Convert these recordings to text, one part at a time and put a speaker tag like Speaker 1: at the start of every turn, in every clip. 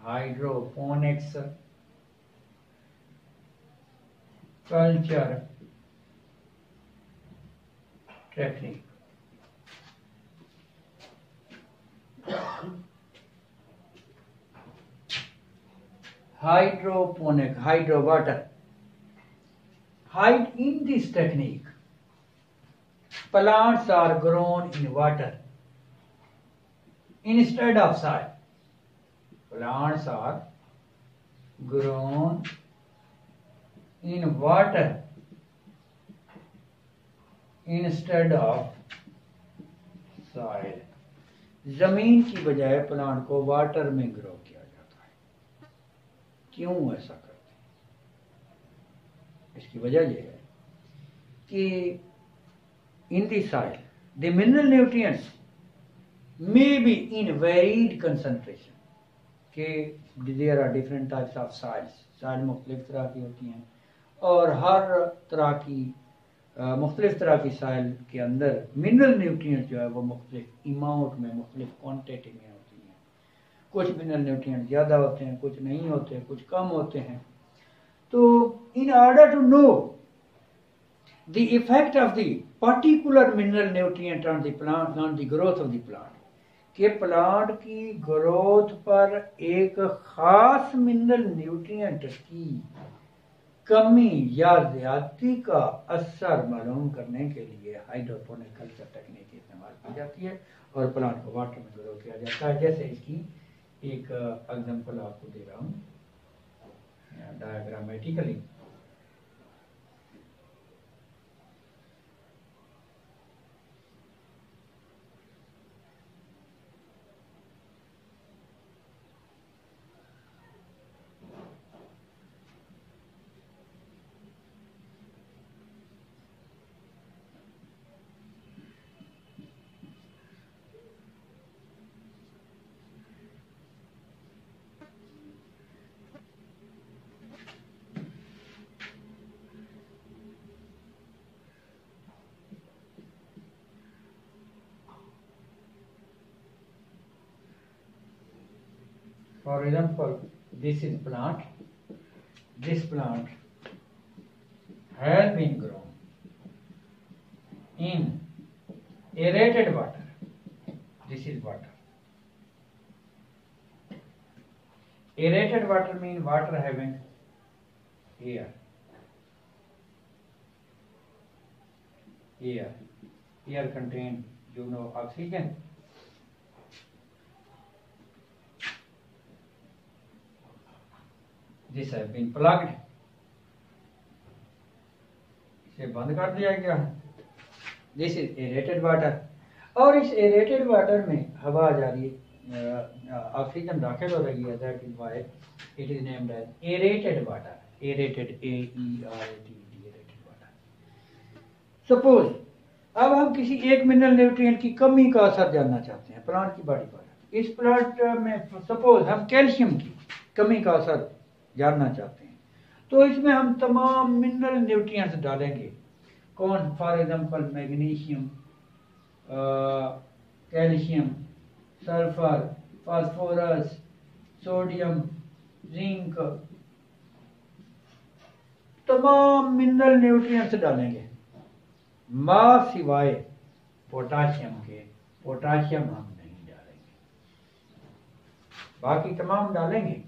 Speaker 1: Hydroponics culture technique. Hydroponic, hydro water. In this technique, plants are grown in water instead of soil. Plants are grown in water instead of soil. जमीन की बजाय plant को water में grow किया जाता है। क्यों ऐसा करते हैं? इसकी वजह यह है कि in the soil the mineral nutrients may be in varied concentration. कि there are different types of soils. soil मुख्तलिफ तरह की होती हैं और हर तरह की मुख्तलिफ तरह की साइल के अंदर मिनरल न्यूट्रिएंट जो है वो मुख्तलिफ अमाउंट में, मुख्तलिफ क्वांटिटी में होती हैं। कुछ मिनरल न्यूट्रिएंट ज़्यादा होते हैं, कुछ नहीं होते, कुछ कम होते हैं। तो in order to know the effect of the particular mineral nutrient on the plant, on the growth of the plant, के प्लांट की ग्रोथ पर एक खास मिनरल न्यूट्रिएंट की कमी या ज्यादती का असर मालूम करने के लिए हाइड्रोपोनिक कल्चर टेक्निक इस्तेमाल की जाती है और प्लांट को वाटर में ग्रो किया जाता है। जैसे इसकी एक एग्जांपल आपको दे रहा हूँ diagrammatically. For example, this is plant. This plant has been grown in aerated water. This is water. Aerated water means water having air. Air contains, oxygen. This has been plugged. इसे बंद कर दिया गया है। This is aerated water. और इस aerated water में हवा आ जा रही है, ऑक्सीजन दाखिल हो रही है। That is why it is named as aerated water. Aerated, A-E-R-A-T-E-D, aerated water. Suppose अब हम किसी एक मिनरल न्यूट्रिएंट की कमी का असर जानना चाहते हैं प्लांट की बॉडी पर। इस प्लांट में सपोज हम कैल्शियम की कमी का असर जानना चाहते हैं, तो इसमें हम तमाम मिनरल न्यूट्रिएंट्स डालेंगे। कौन? For example magnesium, calcium, sulphur, phosphorus, sodium, zinc, तमाम मिनरल न्यूट्रिएंट्स डालेंगे, मां सिवाय पोटाशियम के। पोटाशियम हम नहीं डालेंगे, बाकी तमाम डालेंगे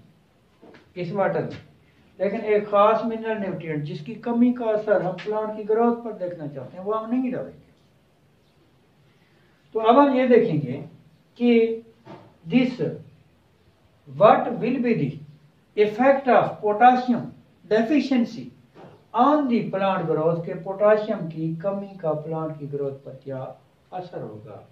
Speaker 1: इस वाटर में। लेकिन एक खास मिनरल न्यूट्रिएंट जिसकी कमी का असर हम प्लांट की ग्रोथ पर देखना चाहते हैं वो हम नहीं डालेंगे। तो अब हम ये देखेंगे कि this what will be the effect of potassium deficiency on the plant growth, के पोटाशियम की कमी का प्लांट की ग्रोथ पर क्या असर होगा।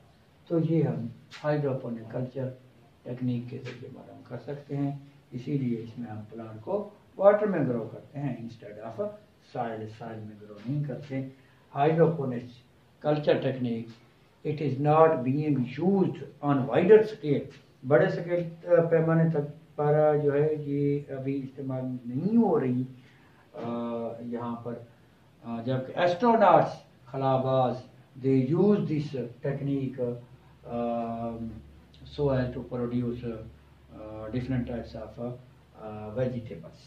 Speaker 1: तो ये हम हाइड्रोपोनिक कल्चर टेक्निक के जरिए मालूम कर सकते हैं। इसीलिए इसमें हम प्लांट को वाटर में ग्रो करते हैं इंस्टेड ऑफ सॉइल में ग्रो नहीं करते। Hydroponics culture technique it is not being used on wider scale, बड़े स्केल पैमाने तक पर जो है ये अभी इस्तेमाल नहीं हो रही यहाँ पर। जब एस्ट्रोनॉट्स खलाबाज they use this technique so as to produce different types of vegetables.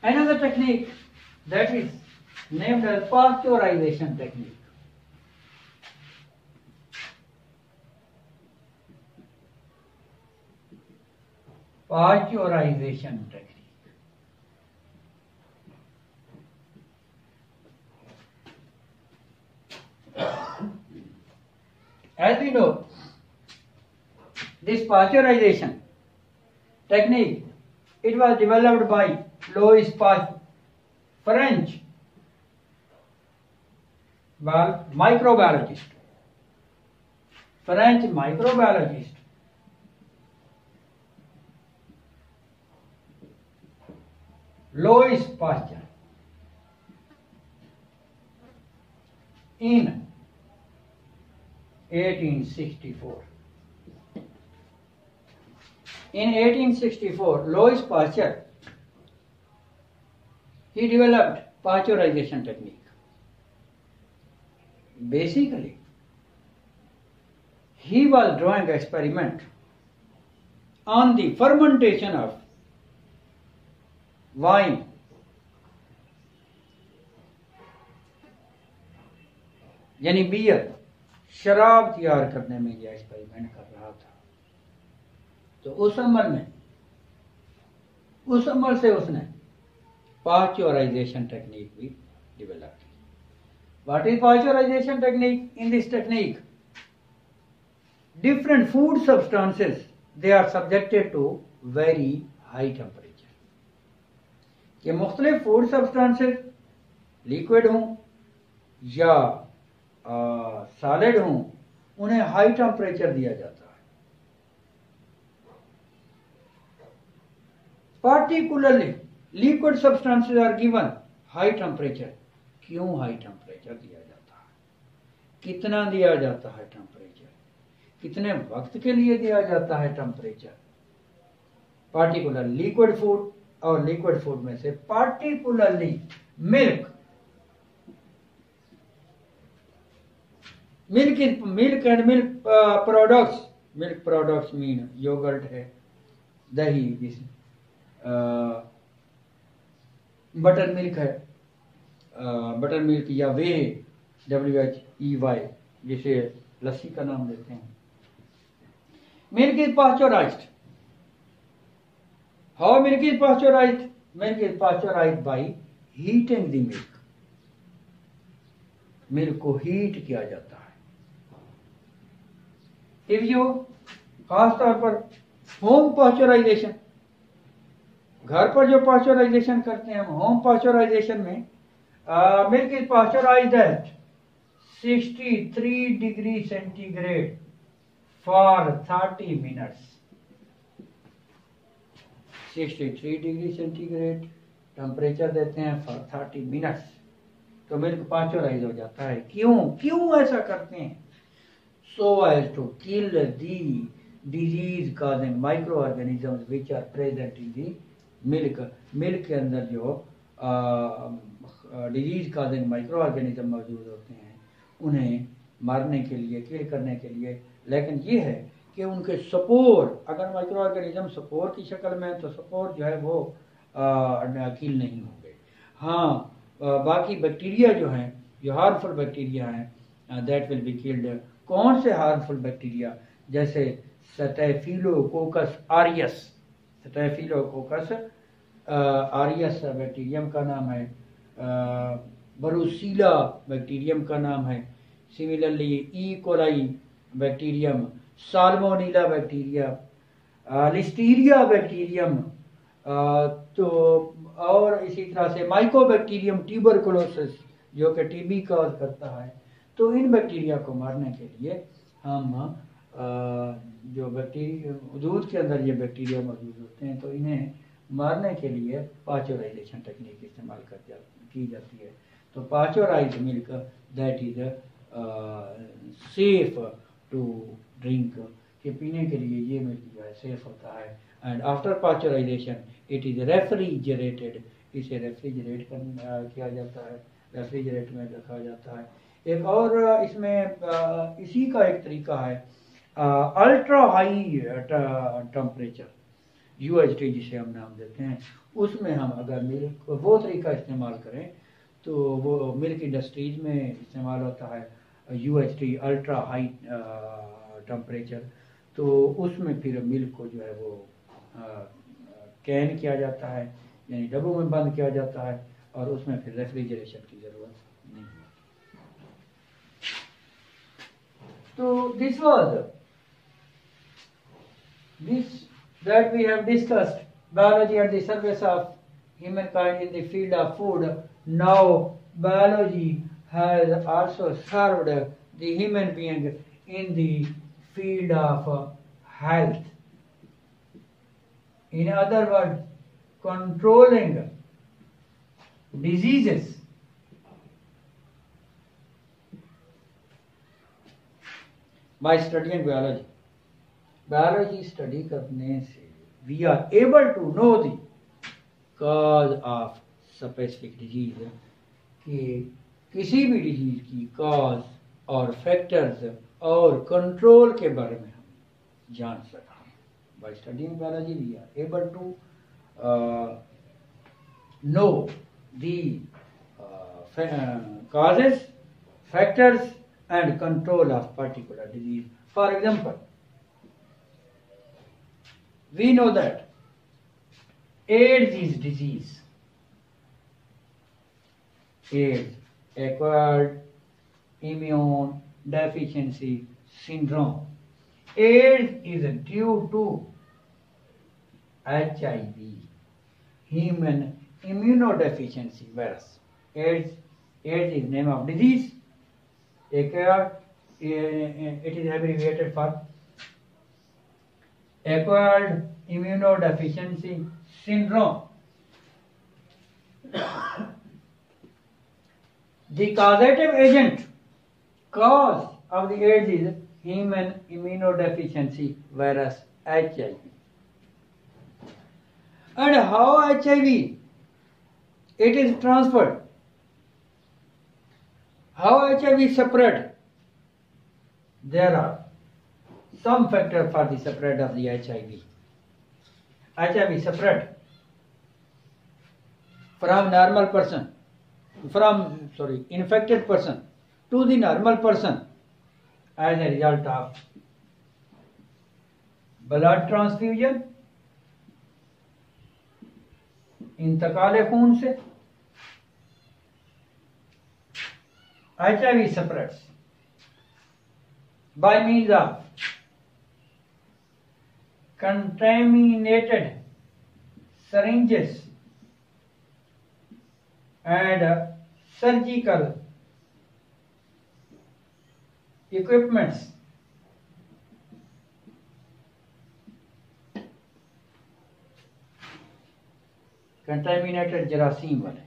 Speaker 1: Another technique that is named as pasteurization technique. Pasteurization technique. As we know, this pasteurization technique, it was developed by Louis Pasteur, French microbiologist. French microbiologist. Louis Pasteur in 1864. In 1864, Louis Pasteur, he developed pasteurization technique. Basically, he was doing experiment on the fermentation of wine. यानी beer, शराब तैयार करने में यह experiment कर रहा था। तो उस अमल से उसने pasteurization technique भी develop की। What is pasteurization technique? In this technique, different food substances, they are subjected to very high temperature. कि मुख्तलिफ फूड सब्सटेंसेस लिक्विड हों या सॉलिड हों, उन्हें हाई टेम्परेचर दिया जाता है। Particularly liquid substances are given high temperature. क्यों हाई टेम्परेचर दिया जाता है? कितना दिया जाता है टेम्परेचर? कितने वक्त के लिए दिया जाता है टेम्परेचर? पार्टिकुलर लिक्विड फूड और लिक्विड फूड में से particularly milk and milk products mean yogurt है, दही, बटर मिल्क है, बटर मिल्क या वे WHEY जिसे लस्सी का नाम देते हैं। Milk is pasteurised. How milk is pasteurised? Milk is pasteurised by heating the milk. Milk को हीट किया जाता है। इफ यू खास तौर पर होम पास्चराइजेशन, घर पर जो पास्चराइजेशन करते हैं हम, होम पास्चराइजेशन में milk is pasteurised at 63 degree centigrade for 30 minutes. 63 degree centigrade temperature देते हैं फॉर 30 मिनट्स, तो मिल्क पास्चराइज हो जाता है। क्यों ऐसा करते हैं? So as to kill the disease causing microorganisms which are present in the milk. Milk के अंदर जो डिजीज काजिंग माइक्रो ऑर्गेनिज्म मौजूद होते हैं, उन्हें मारने के लिए, किल करने के लिए। लेकिन ये है कि उनके सपोर, अगर माइक्रो ऑर्गेनिज्म सपोर की शक्ल में, तो सपोर जो है वो किल नहीं होंगे। हाँ, बाकी बैक्टीरिया जो हैं, जो हार्मफुल बैक्टीरिया हैं, दैट विल बी किल्ड। कौन से हार्मफुल बैक्टीरिया? जैसे स्टैफिलोकोकस आरियस। स्टैफिलोकोकस आरियस बैक्टीरियम का नाम है, बरूसीला बैक्टीरियम का नाम है, similarly E coli bacterium, salmonella bacteria, Listeria bacterium, तो और इसी तरह से माइकोबैक्टीरियम ट्यूबरकुलोसिस जो कि टीबी कॉज करता है। तो इन बैक्टीरिया को मारने के लिए हम जो बैक्टीरिया दूध के अंदर ये बैक्टीरिया मौजूद होते हैं, तो इन्हें मारने के लिए पास्चराइजेशन टेक्निक इस्तेमाल की जाती है। तो pasteurised milk that is safe to drink, कि पीने के लिए ये मिल्क जो है सेफ होता है। And after pasteurisation it is refrigerated. इसे रेफ्रिजरेट किया जाता है, रेफ्रिजरेट में रखा जाता है। एक और इसमें इसी का एक तरीका है अल्ट्रा हाई टेम्परेचर UHT जिसे हम नाम देते हैं, उसमें हम अगर मिल्क वो तरीका इस्तेमाल करें तो वो मिल्क इंडस्ट्रीज में इस्तेमाल होता है UHT अल्ट्रा हाई टेम्परेचर। तो उसमें फिर मिल्क को जो है वो कैन किया जाता है, यानी डब्बों में बंद किया जाता है, और उसमें फिर रेफ्रिजरेशन की ज़रूरत नहीं है। तो this was this that we have discussed biology at the service of humankind in the field of food. Now biology has also served the human being in the field of health. In other words, controlling diseases. By studying biology. Biology study करने से we are able to know the cause of specific disease, कि किसी भी disease की cause और factors और control के बारे में हम जान सकते हैं। By studying biology we are able to know the causes, factors and control of particular disease. For example, we know that AIDS is disease. AIDS, acquired immune deficiency syndrome. AIDS is due to HIV, human immunodeficiency virus. AIDS is name of disease. Acquired, it is abbreviated for acquired immunodeficiency syndrome. The causative agent, cause of the AIDS is human immunodeficiency virus HIV. And how HIV it is transferred? How HIV spread? There are some factor for the spread of the HIV. HIV spread from infected person to the normal person as a result of blood transfusion, इंतकाल खून से। HIV spreads by means of contaminated syringes and surgical equipments. Contaminated जरासीम वाले,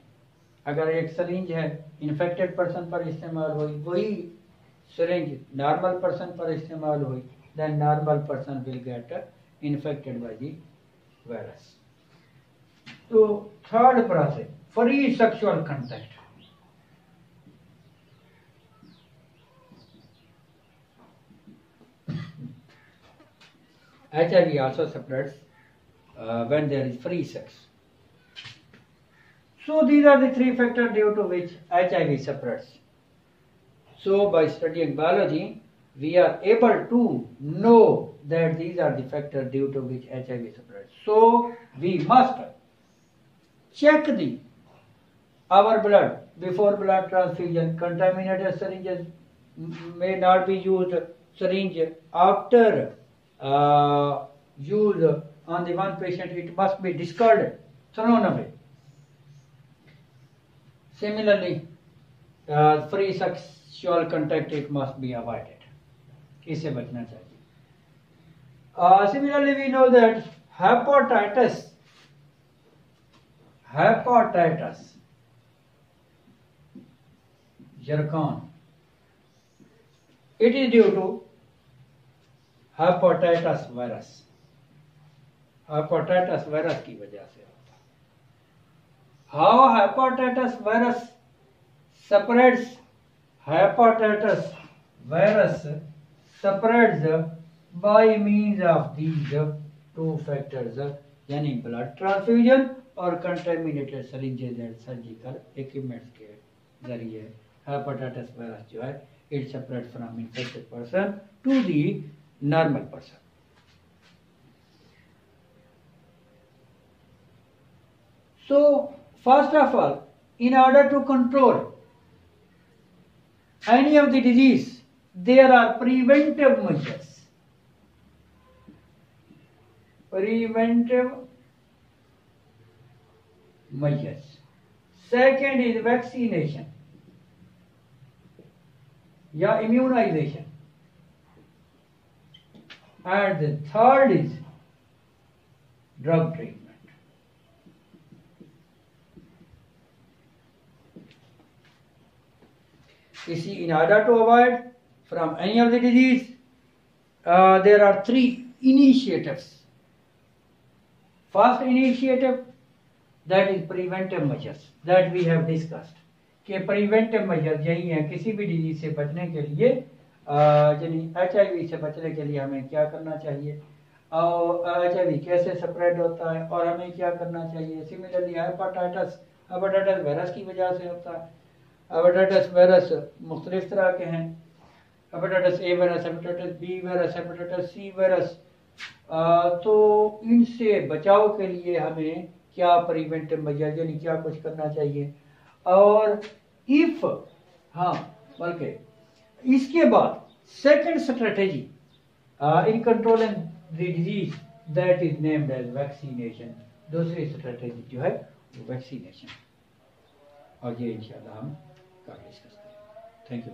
Speaker 1: अगर एक syringe है infected person पर इस्तेमाल हुई, वही सरिंज नॉर्मल पर्सन पर इस्तेमाल हुई, then normal person will get infected by the virus. So third process, free sexual contact. HIV also spreads when there is free sex. So these are the three factors due to which HIV spreads. So by studying biology, we are able to know that these are the factors due to which HIV spreads. So we must check our blood before blood transfusion. Contaminated syringes may not be used. Syringe after use on the one patient, it must be discarded, thrown away. Similarly, free sexual contact, it must be avoided. इससे बचना चाहिए. Similarly, we know that hepatitis, zircon, it is due to hepatitis virus. Hepatitis virus की वजह से होता है. How hepatitis virus spreads? Hepatitis virus spreads by means of these two factors, यानी blood transfusion और contaminated syringes and surgical equipments के जरिए hepatitis virus जो है it spread from infected person to the normal person. So first of all, in order to control any of the disease, there are preventive measures. Preventive measures. Second is vaccination या immunization. And the third is drug treatment. You see, in order to avoid from any of the disease, there are three initiatives. First initiative, that is preventive measures that we have discussed. कि preventive measures यही है किसी भी disease से बचने के लिए, यानी HIV से बचने के लिए हमें क्या करना चाहिए और HIV कैसे स्प्रेड होता है और हमें क्या करना चाहिए. सिमिलरली हेपेटाइटिस वायरस की वजह से होता है. हेपेटाइटिस वायरस मुख्तलिफ तरह के हैं. Hepatitis A virus, hepatitis B virus, hepatitis C virus. तो इनसे बचाव के लिए हमें क्या प्रिवेंटिव मेजर यानी क्या कुछ करना चाहिए. और इफ बल्कि इसके बाद second strategy in controlling the disease that is named as vaccination. दूसरी स्ट्रेटेजी जो है वो वैक्सीनेशन, और ये इंशाल्लाह हम कल डिस्कस करेंगे. Thank you.